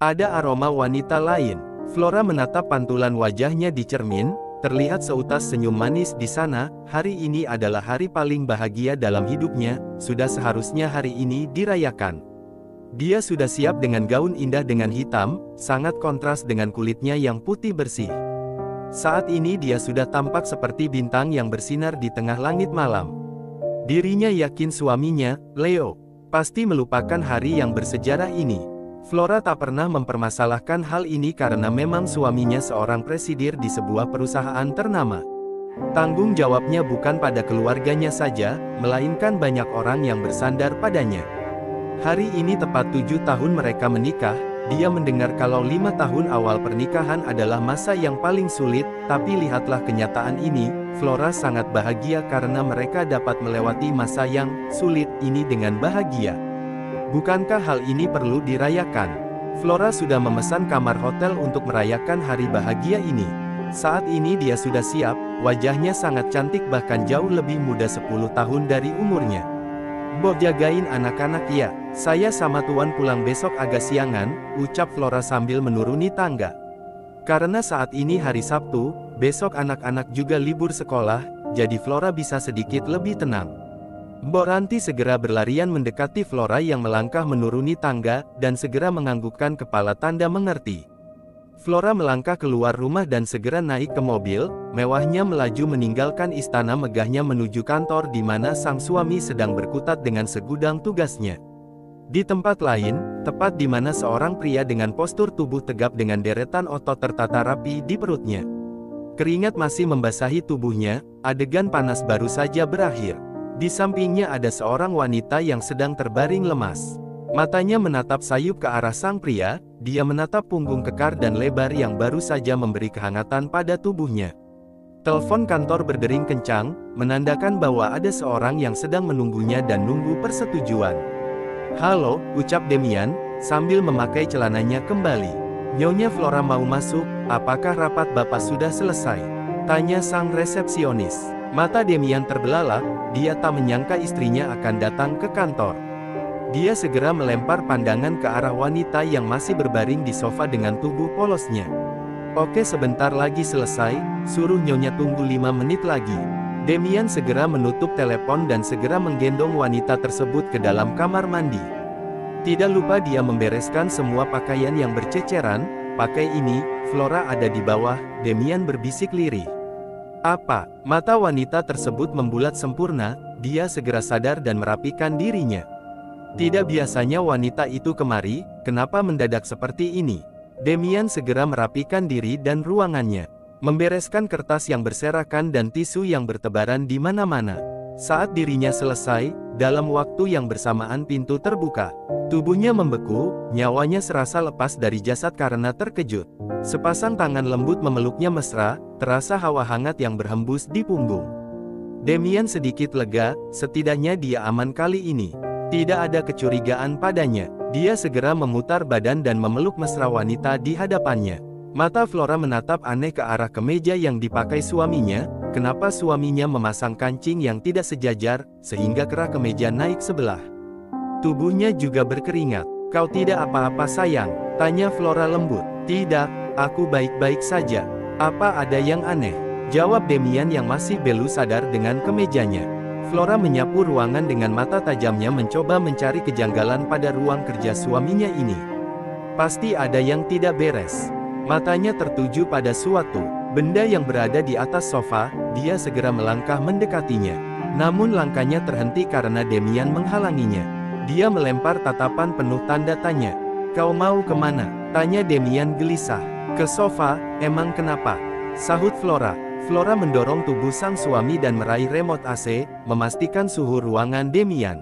Ada aroma wanita lain. Flora menatap pantulan wajahnya di cermin, terlihat seutas senyum manis di sana. Hari ini adalah hari paling bahagia dalam hidupnya, sudah seharusnya hari ini dirayakan. Dia sudah siap dengan gaun indah dengan hitam, sangat kontras dengan kulitnya yang putih bersih. Saat ini dia sudah tampak seperti bintang yang bersinar di tengah langit malam. Dirinya yakin suaminya, Leo, pasti melupakan hari yang bersejarah ini. Flora tak pernah mempermasalahkan hal ini karena memang suaminya seorang presidir di sebuah perusahaan ternama. Tanggung jawabnya bukan pada keluarganya saja, melainkan banyak orang yang bersandar padanya. Hari ini tepat 7 tahun mereka menikah. Dia mendengar kalau 5 tahun awal pernikahan adalah masa yang paling sulit, tapi lihatlah kenyataan ini. Flora sangat bahagia karena mereka dapat melewati masa yang sulit ini dengan bahagia. Bukankah hal ini perlu dirayakan? Flora sudah memesan kamar hotel untuk merayakan hari bahagia ini. Saat ini dia sudah siap, wajahnya sangat cantik bahkan jauh lebih muda 10 tahun dari umurnya. "Bob jagain anak-anak ya, saya sama tuan pulang besok agak siangan," ucap Flora sambil menuruni tangga. Karena saat ini hari Sabtu, besok anak-anak juga libur sekolah, jadi Flora bisa sedikit lebih tenang. Mbok Ranti segera berlarian mendekati Flora yang melangkah menuruni tangga, dan segera menganggukkan kepala tanda mengerti. Flora melangkah keluar rumah dan segera naik ke mobil, mewahnya melaju meninggalkan istana megahnya menuju kantor di mana sang suami sedang berkutat dengan segudang tugasnya. Di tempat lain, tepat di mana seorang pria dengan postur tubuh tegap dengan deretan otot tertata rapi di perutnya. Keringat masih membasahi tubuhnya, adegan panas baru saja berakhir. Di sampingnya ada seorang wanita yang sedang terbaring lemas. Matanya menatap sayup ke arah sang pria, dia menatap punggung kekar dan lebar yang baru saja memberi kehangatan pada tubuhnya. Telepon kantor berdering kencang, menandakan bahwa ada seorang yang sedang menunggunya dan nunggu persetujuan. "Halo," ucap Demian, sambil memakai celananya kembali. "Nyonya Flora mau masuk, apakah rapat Bapak sudah selesai?" tanya sang resepsionis. Mata Demian terbelalak, dia tak menyangka istrinya akan datang ke kantor. Dia segera melempar pandangan ke arah wanita yang masih berbaring di sofa dengan tubuh polosnya. "Oke, sebentar lagi selesai, suruh nyonya tunggu 5 menit lagi." Demian segera menutup telepon dan segera menggendong wanita tersebut ke dalam kamar mandi. Tidak lupa dia membereskan semua pakaian yang berceceran. "Pakai ini, Flora ada di bawah," Demian berbisik lirih. "Apa?" Mata wanita tersebut membulat sempurna, dia segera sadar dan merapikan dirinya. Tidak biasanya wanita itu kemari, kenapa mendadak seperti ini? Demian segera merapikan diri dan ruangannya. Membereskan kertas yang berserakan dan tisu yang bertebaran di mana-mana. Saat dirinya selesai, dalam waktu yang bersamaan pintu terbuka. Tubuhnya membeku, nyawanya serasa lepas dari jasad karena terkejut. Sepasang tangan lembut memeluknya mesra, terasa hawa hangat yang berhembus di punggung. Demian sedikit lega, setidaknya dia aman kali ini. Tidak ada kecurigaan padanya. Dia segera memutar badan dan memeluk mesra wanita di hadapannya. Mata Flora menatap aneh ke arah kemeja yang dipakai suaminya. Kenapa suaminya memasang kancing yang tidak sejajar, sehingga kerah kemeja naik sebelah. Tubuhnya juga berkeringat. "Kau tidak apa-apa sayang?" tanya Flora lembut. "Tidak, aku baik-baik saja." "Apa ada yang aneh?" jawab Demian yang masih belum sadar dengan kemejanya. Flora menyapu ruangan dengan mata tajamnya mencoba mencari kejanggalan pada ruang kerja suaminya ini. Pasti ada yang tidak beres. Matanya tertuju pada suatu benda yang berada di atas sofa, dia segera melangkah mendekatinya. Namun langkahnya terhenti karena Demian menghalanginya. Dia melempar tatapan penuh tanda tanya. "Kau mau kemana?" tanya Demian gelisah. "Ke sofa, emang kenapa?" sahut Flora. Flora mendorong tubuh sang suami dan meraih remote AC, memastikan suhu ruangan Demian.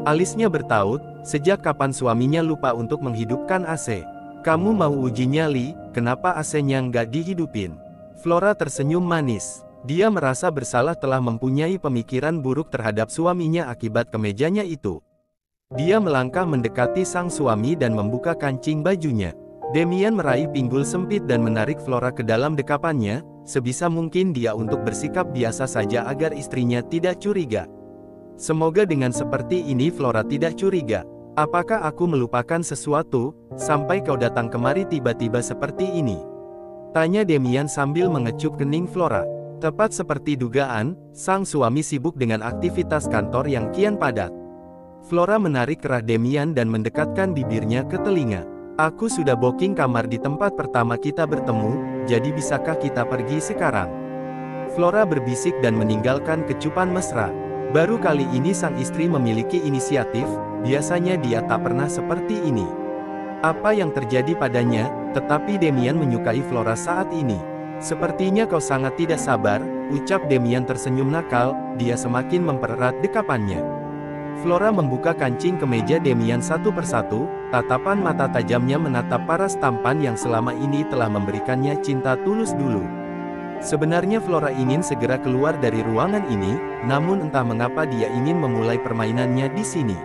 Alisnya bertaut, sejak kapan suaminya lupa untuk menghidupkan AC? "Kamu mau uji nyali, kenapa AC-nya nggak dihidupin?" Flora tersenyum manis. Dia merasa bersalah telah mempunyai pemikiran buruk terhadap suaminya akibat kemejanya itu. Dia melangkah mendekati sang suami dan membuka kancing bajunya. Demian meraih pinggul sempit dan menarik Flora ke dalam dekapannya, sebisa mungkin dia untuk bersikap biasa saja agar istrinya tidak curiga. Semoga dengan seperti ini Flora tidak curiga. Apakah aku melupakan sesuatu, sampai kau datang kemari tiba-tiba seperti ini? Tanya Demian sambil mengecup kening Flora. Tepat seperti dugaan, sang suami sibuk dengan aktivitas kantor yang kian padat. Flora menarik kerah Demian dan mendekatkan bibirnya ke telinga. Aku sudah booking kamar di tempat pertama kita bertemu, jadi bisakah kita pergi sekarang? Flora berbisik dan meninggalkan kecupan mesra. Baru kali ini sang istri memiliki inisiatif, biasanya dia tak pernah seperti ini. Apa yang terjadi padanya, tetapi Demian menyukai Flora saat ini. Sepertinya kau sangat tidak sabar, ucap Demian tersenyum nakal, dia semakin mempererat dekapannya. Flora membuka kancing kemeja Demian satu persatu, tatapan mata tajamnya menatap paras tampan yang selama ini telah memberikannya cinta tulus dulu. Sebenarnya Flora ingin segera keluar dari ruangan ini, namun entah mengapa dia ingin memulai permainannya di sini.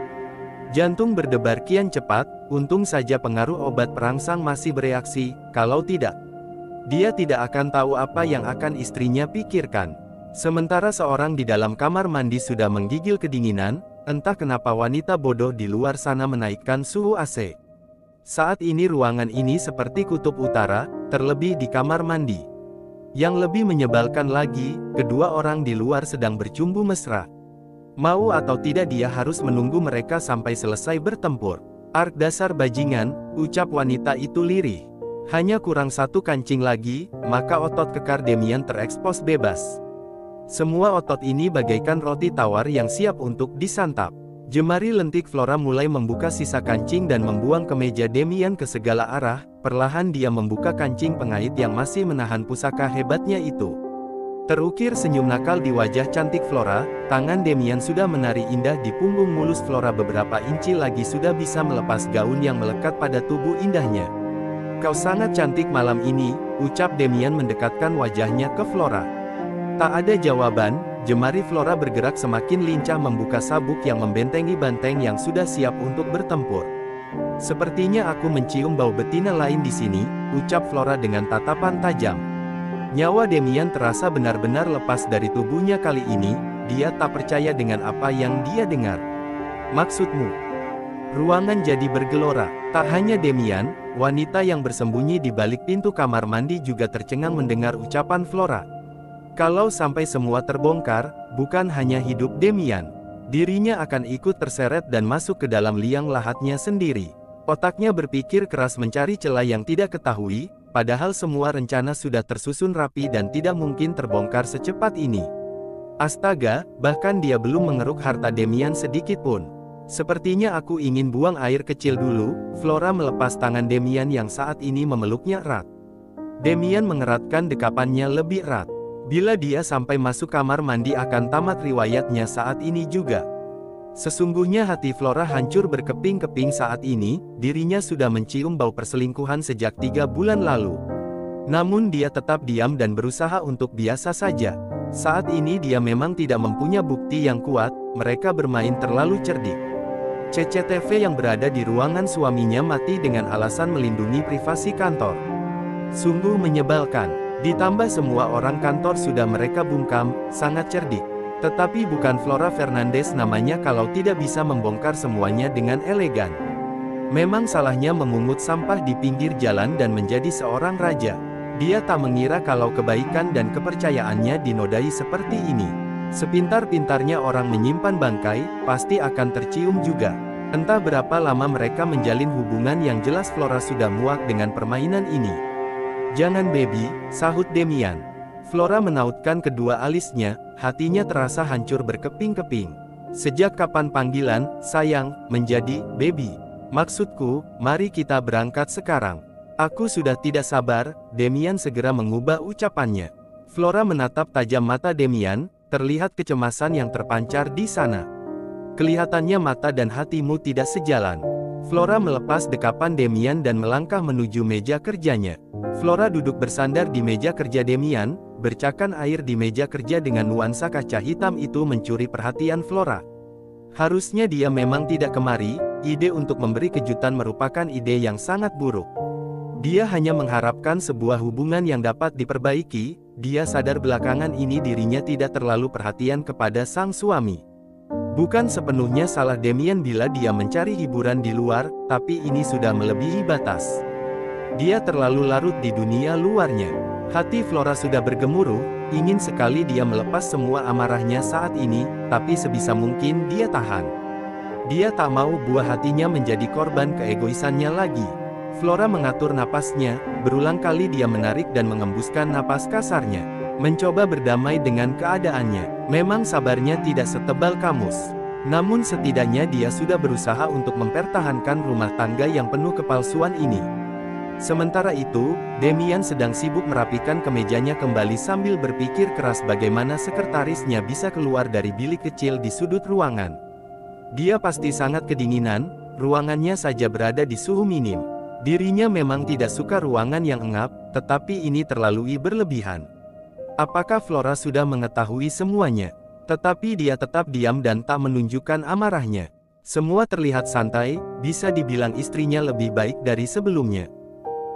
Jantung berdebar kian cepat, untung saja pengaruh obat perangsang masih bereaksi, kalau tidak, dia tidak akan tahu apa yang akan istrinya pikirkan. Sementara seorang di dalam kamar mandi sudah menggigil kedinginan, entah kenapa wanita bodoh di luar sana menaikkan suhu AC. Saat ini ruangan ini seperti kutub utara, terlebih di kamar mandi. Yang lebih menyebalkan lagi, kedua orang di luar sedang bercumbu mesra. Mau atau tidak dia harus menunggu mereka sampai selesai bertempur. Ark dasar bajingan, ucap wanita itu lirih. Hanya kurang satu kancing lagi, maka otot kekar Demian terekspos bebas. Semua otot ini bagaikan roti tawar yang siap untuk disantap. Jemari lentik Flora mulai membuka sisa kancing dan membuang kemeja Demian ke segala arah. Perlahan dia membuka kancing pengait yang masih menahan pusaka hebatnya itu. Terukir senyum nakal di wajah cantik Flora, tangan Demian sudah menari indah di punggung mulus Flora, beberapa inci lagi sudah bisa melepas gaun yang melekat pada tubuh indahnya. Kau sangat cantik malam ini, ucap Demian mendekatkan wajahnya ke Flora. Tak ada jawaban, jemari Flora bergerak semakin lincah membuka sabuk yang membentengi banteng yang sudah siap untuk bertempur. Sepertinya aku mencium bau betina lain di sini, ucap Flora dengan tatapan tajam. Nyawa Demian terasa benar-benar lepas dari tubuhnya kali ini, dia tak percaya dengan apa yang dia dengar. Maksudmu? Ruangan jadi bergelora. Tak hanya Demian, wanita yang bersembunyi di balik pintu kamar mandi juga tercengang mendengar ucapan Flora. Kalau sampai semua terbongkar, bukan hanya hidup Demian, dirinya akan ikut terseret dan masuk ke dalam liang lahatnya sendiri. Otaknya berpikir keras mencari celah yang tidak ketahui, padahal semua rencana sudah tersusun rapi dan tidak mungkin terbongkar secepat ini. Astaga, bahkan dia belum mengeruk harta Demian sedikit pun. Sepertinya aku ingin buang air kecil dulu. Flora melepas tangan Demian yang saat ini memeluknya erat. Demian mengeratkan dekapannya lebih erat. Bila dia sampai masuk kamar mandi akan tamat riwayatnya saat ini juga. Sesungguhnya hati Flora hancur berkeping-keping saat ini, dirinya sudah mencium bau perselingkuhan sejak 3 bulan lalu. Namun dia tetap diam dan berusaha untuk biasa saja. Saat ini dia memang tidak mempunyai bukti yang kuat, mereka bermain terlalu cerdik. CCTV yang berada di ruangan suaminya mati dengan alasan melindungi privasi kantor. Sungguh menyebalkan, ditambah semua orang kantor sudah mereka bungkam, sangat cerdik. Tetapi bukan Flora Fernandes namanya kalau tidak bisa membongkar semuanya dengan elegan. Memang salahnya memungut sampah di pinggir jalan dan menjadi seorang raja. Dia tak mengira kalau kebaikan dan kepercayaannya dinodai seperti ini. Sepintar-pintarnya orang menyimpan bangkai, pasti akan tercium juga. Entah berapa lama mereka menjalin hubungan yang jelas Flora sudah muak dengan permainan ini. Jangan baby, sahut Demian. Flora menautkan kedua alisnya, hatinya terasa hancur berkeping-keping. Sejak kapan panggilan, sayang, menjadi, baby? Maksudku, mari kita berangkat sekarang. Aku sudah tidak sabar. Demian segera mengubah ucapannya. Flora menatap tajam mata Demian, terlihat kecemasan yang terpancar di sana. Kelihatannya mata dan hatimu tidak sejalan. Flora melepas dekapan Demian dan melangkah menuju meja kerjanya. Flora duduk bersandar di meja kerja Demian, bercakan air di meja kerja dengan nuansa kaca hitam itu mencuri perhatian Flora. Harusnya dia memang tidak kemari, ide untuk memberi kejutan merupakan ide yang sangat buruk. Dia hanya mengharapkan sebuah hubungan yang dapat diperbaiki. Dia sadar belakangan ini dirinya tidak terlalu perhatian kepada sang suami. Bukan sepenuhnya salah Damien bila dia mencari hiburan di luar, tapi ini sudah melebihi batas. Dia terlalu larut di dunia luarnya. Hati Flora sudah bergemuruh, ingin sekali dia melepas semua amarahnya saat ini, tapi sebisa mungkin dia tahan. Dia tak mau buah hatinya menjadi korban keegoisannya lagi. Flora mengatur napasnya, berulang kali dia menarik dan mengembuskan napas kasarnya. Mencoba berdamai dengan keadaannya. Memang sabarnya tidak setebal kamus. Namun setidaknya dia sudah berusaha untuk mempertahankan rumah tangga yang penuh kepalsuan ini. Sementara itu, Damien sedang sibuk merapikan kemejanya kembali sambil berpikir keras bagaimana sekretarisnya bisa keluar dari bilik kecil di sudut ruangan. Dia pasti sangat kedinginan, ruangannya saja berada di suhu minim. Dirinya memang tidak suka ruangan yang engap, tetapi ini terlalu berlebihan. Apakah Flora sudah mengetahui semuanya? Tetapi dia tetap diam dan tak menunjukkan amarahnya. Semua terlihat santai, bisa dibilang istrinya lebih baik dari sebelumnya.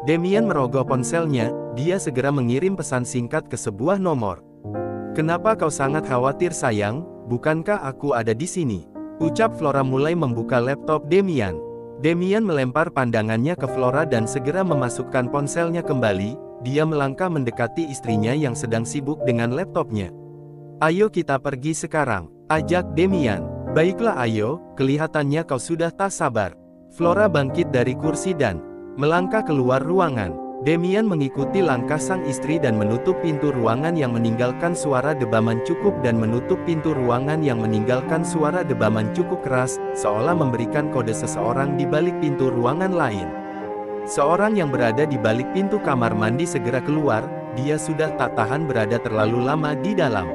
Damien merogoh ponselnya, dia segera mengirim pesan singkat ke sebuah nomor. "Kenapa kau sangat khawatir sayang, bukankah aku ada di sini?" Ucap Flora mulai membuka laptop Damien. Damien melempar pandangannya ke Flora dan segera memasukkan ponselnya kembali. Dia melangkah mendekati istrinya yang sedang sibuk dengan laptopnya. "Ayo kita pergi sekarang," ajak Damien. "Baiklah ayo, kelihatannya kau sudah tak sabar." Flora bangkit dari kursi dan melangkah keluar ruangan. Damien mengikuti langkah sang istri dan menutup pintu ruangan yang meninggalkan suara debaman cukup keras, seolah memberikan kode seseorang di balik pintu ruangan lain. Seorang yang berada di balik pintu kamar mandi segera keluar, dia sudah tak tahan berada terlalu lama di dalam.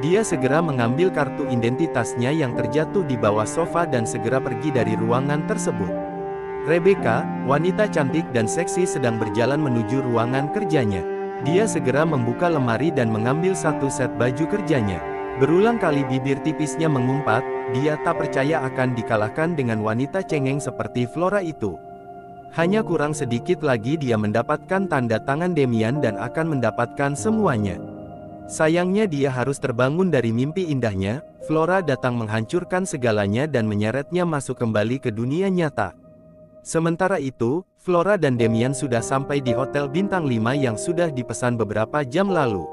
Dia segera mengambil kartu identitasnya yang terjatuh di bawah sofa dan segera pergi dari ruangan tersebut. Rebecca, wanita cantik dan seksi sedang berjalan menuju ruangan kerjanya. Dia segera membuka lemari dan mengambil satu set baju kerjanya. Berulang kali bibir tipisnya mengumpat, dia tak percaya akan dikalahkan dengan wanita cengeng seperti Flora itu. Hanya kurang sedikit lagi dia mendapatkan tanda tangan Damien dan akan mendapatkan semuanya. Sayangnya dia harus terbangun dari mimpi indahnya. Flora datang menghancurkan segalanya dan menyeretnya masuk kembali ke dunia nyata. Sementara itu, Flora dan Damien sudah sampai di hotel bintang 5 yang sudah dipesan beberapa jam lalu.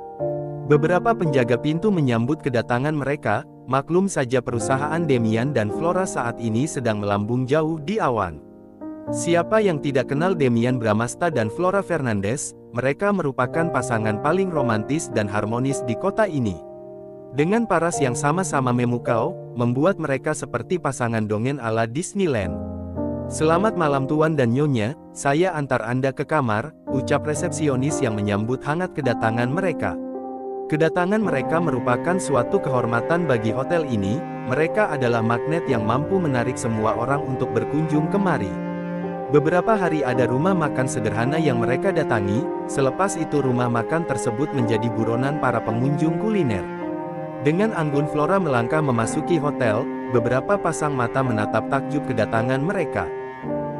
Beberapa penjaga pintu menyambut kedatangan mereka, maklum saja perusahaan Damien dan Flora saat ini sedang melambung jauh di awan. Siapa yang tidak kenal Damien Bramasta dan Flora Fernandez, mereka merupakan pasangan paling romantis dan harmonis di kota ini. Dengan paras yang sama-sama memukau, membuat mereka seperti pasangan dongeng ala Disneyland. "Selamat malam Tuan dan Nyonya, saya antar Anda ke kamar," ucap resepsionis yang menyambut hangat kedatangan mereka. Kedatangan mereka merupakan suatu kehormatan bagi hotel ini, mereka adalah magnet yang mampu menarik semua orang untuk berkunjung kemari. Beberapa hari ada rumah makan sederhana yang mereka datangi, selepas itu rumah makan tersebut menjadi buronan para pengunjung kuliner. Dengan anggun Flora melangkah memasuki hotel, beberapa pasang mata menatap takjub kedatangan mereka.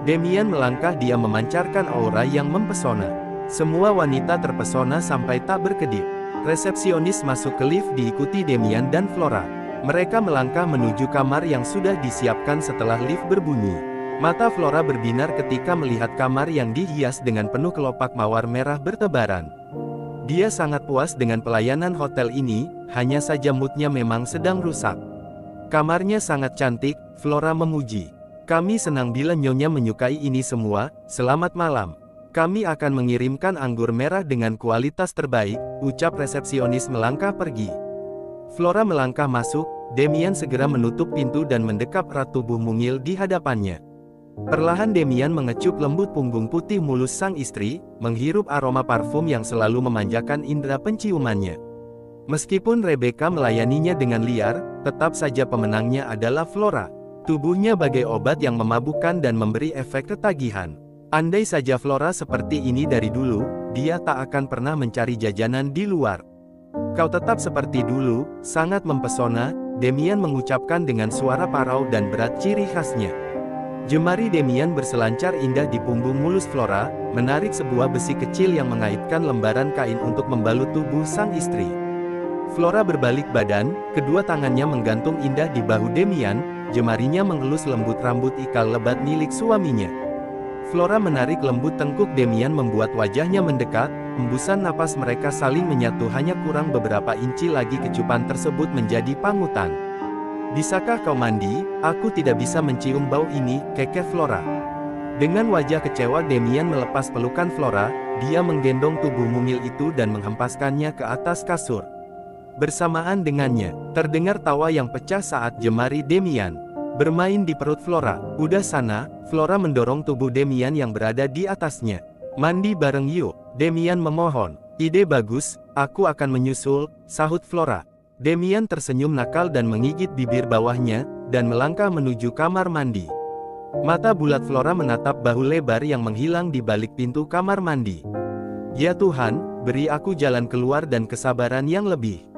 Damien melangkah, dia memancarkan aura yang mempesona. Semua wanita terpesona sampai tak berkedip. Resepsionis masuk ke lift diikuti Damien dan Flora. Mereka melangkah menuju kamar yang sudah disiapkan setelah lift berbunyi. Mata Flora berbinar ketika melihat kamar yang dihias dengan penuh kelopak mawar merah bertebaran. Dia sangat puas dengan pelayanan hotel ini, hanya saja moodnya memang sedang rusak. "Kamarnya sangat cantik," Flora memuji. "Kami senang bila Nyonya menyukai ini semua, selamat malam. Kami akan mengirimkan anggur merah dengan kualitas terbaik," ucap resepsionis melangkah pergi. Flora melangkah masuk, Damien segera menutup pintu dan mendekap erat tubuh mungil di hadapannya. Perlahan Damien mengecup lembut punggung putih mulus sang istri, menghirup aroma parfum yang selalu memanjakan indera penciumannya. Meskipun Rebecca melayaninya dengan liar, tetap saja pemenangnya adalah Flora. Tubuhnya bagai obat yang memabukkan dan memberi efek ketagihan. Andai saja Flora seperti ini dari dulu, dia tak akan pernah mencari jajanan di luar. "Kau tetap seperti dulu, sangat mempesona," Damien mengucapkan dengan suara parau dan berat ciri khasnya. Jemari Damien berselancar indah di punggung mulus Flora, menarik sebuah besi kecil yang mengaitkan lembaran kain untuk membalut tubuh sang istri. Flora berbalik badan, kedua tangannya menggantung indah di bahu Demian, jemarinya mengelus lembut rambut ikal lebat milik suaminya. Flora menarik lembut tengkuk Demian membuat wajahnya mendekat, embusan napas mereka saling menyatu hanya kurang beberapa inci lagi kecupan tersebut menjadi panutan. Bisakah kau mandi? Aku tidak bisa mencium bau ini, kekeh Flora. Dengan wajah kecewa Demian melepas pelukan Flora, dia menggendong tubuh mungil itu dan menghempaskannya ke atas kasur. Bersamaan dengannya, terdengar tawa yang pecah saat jemari Demian bermain di perut Flora. Udah sana, Flora mendorong tubuh Demian yang berada di atasnya. Mandi bareng yuk, Demian memohon. Ide bagus, aku akan menyusul, sahut Flora. Demian tersenyum nakal dan menggigit bibir bawahnya, dan melangkah menuju kamar mandi. Mata bulat Flora menatap bahu lebar yang menghilang di balik pintu kamar mandi. Ya Tuhan, beri aku jalan keluar dan kesabaran yang lebih.